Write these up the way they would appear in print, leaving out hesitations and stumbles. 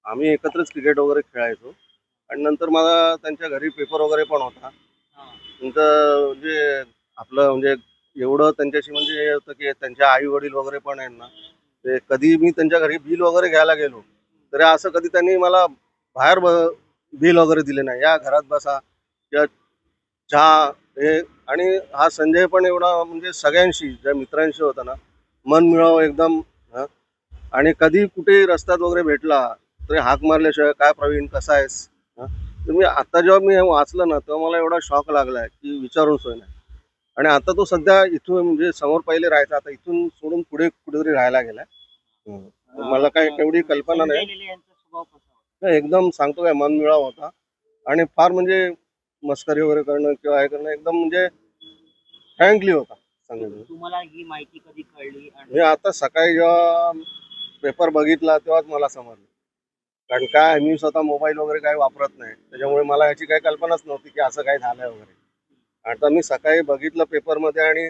आम्ही एकत्रच क्रिकेट वगैरे खेळायचो आणि नंतर मला त्यांच्या घरी पेपर वगैरे पण होता. नंतर म्हणजे आपलं म्हणजे एवढं त्यांच्याशी म्हणजे हे होतं की त्यांच्या आई वडील वगैरे पण आहेत ना, ते कधी मी त्यांच्या घरी बिल वगैरे घ्यायला गेलो तरी असं कधी त्यांनी मला बाहेर बिल वगैरे दिले नाही. या घरात बसा किंवा चहा हे. आणि हा संजय पण एवढा म्हणजे सगळ्यांशी ज्या मित्रांशी होता ना, मन मिळावं एकदम. आणि कधी कुठे रस्त्यात वगैरे भेटला तरी हाक मारल्याशिवाय काय प्रवीण कसा आहेस. तर मी आता जेव्हा मी हे वाचलं ना तेव्हा मला एवढा शॉक लागलाय की विचारून सोय नाही. आणि आता तो सध्या इथून म्हणजे समोर पहिले राहायचा, आता इथून सोडून पुढे कुठेतरी राहायला गेलाय. मला काय तेवढी कल्पना संजय नाही. लेले यांचा स्वभाव कसा होता? नाही, एकदम सांगतो काय मन मिळावा होता. आणि फार म्हणजे मस्करी वगैरे करणं किंवा हे करणं एकदम म्हणजे फ्रँकली होता सांगायचं. तुम्हाला ही माहिती कधी कळली मी आणि आता सकाळी जेव्हा पेपर बघितला तेव्हाच मला समजलं. कारण काय मी स्वतः मोबाईल वगैरे काही वापरत नाही, त्याच्यामुळे मला याची काही कल्पनाच नव्हती की असं काही झालंय वगैरे. आता मी सकाळी बघितलं पेपरमध्ये आणि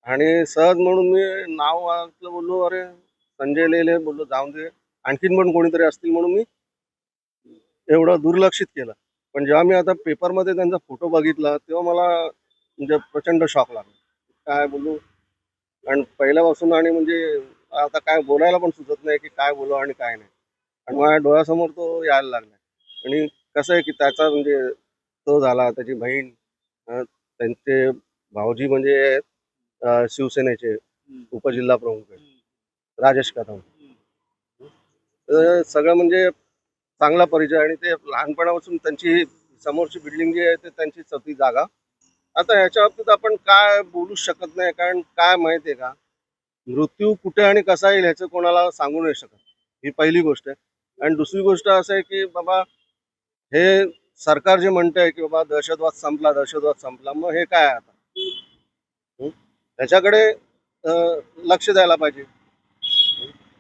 आणि सहज म्हणून मी नाव वाचलं, बोललो अरे संजय लेले, बोललो जाऊन दे आणखीन पण कोणीतरी असतील म्हणून मी एवढं दुर्लक्षित केलं. पण जेव्हा मी आता पेपरमध्ये त्यांचा फोटो बघितला तेव्हा मला म्हणजे प्रचंड शॉक लागला. काय बोलू. आणि पहिल्यापासून आणि म्हणजे आता काय बोलायला पण सुचत नाही की काय बोलू आणि काय नाही. आणि माझ्या डोळ्यासमोर तो यायला लागला. आणि कसं आहे की त्याचा म्हणजे तो झाला, त्याची बहीण, त्यांचे भाऊजी म्हणजे शिवसेनेचे उपजिल्हा प्रमुख आहेत, राजेश कदम. सगळं म्हणजे चांगला परिचय. आणि ते लहानपणापासून त्यांची समोरची बिल्डिंग जी आहे ते त्यांचीच होती जागा. आता ह्याच्या बाबतीत आपण काय बोलू शकत नाही, कारण काय माहिती आहे का, मृत्यू कुठे आणि कसा येईल ह्याचं कोणाला सांगू नाही शकत. ही पहिली गोष्ट आहे. आणि दुसरी गोष्ट असं आहे की बाबा हे सरकार जे म्हणतंय की बाबा दहशतवाद संपला, दहशतवाद संपला, मग हे काय आता. त्याच्याकडे लक्ष द्यायला पाहिजे.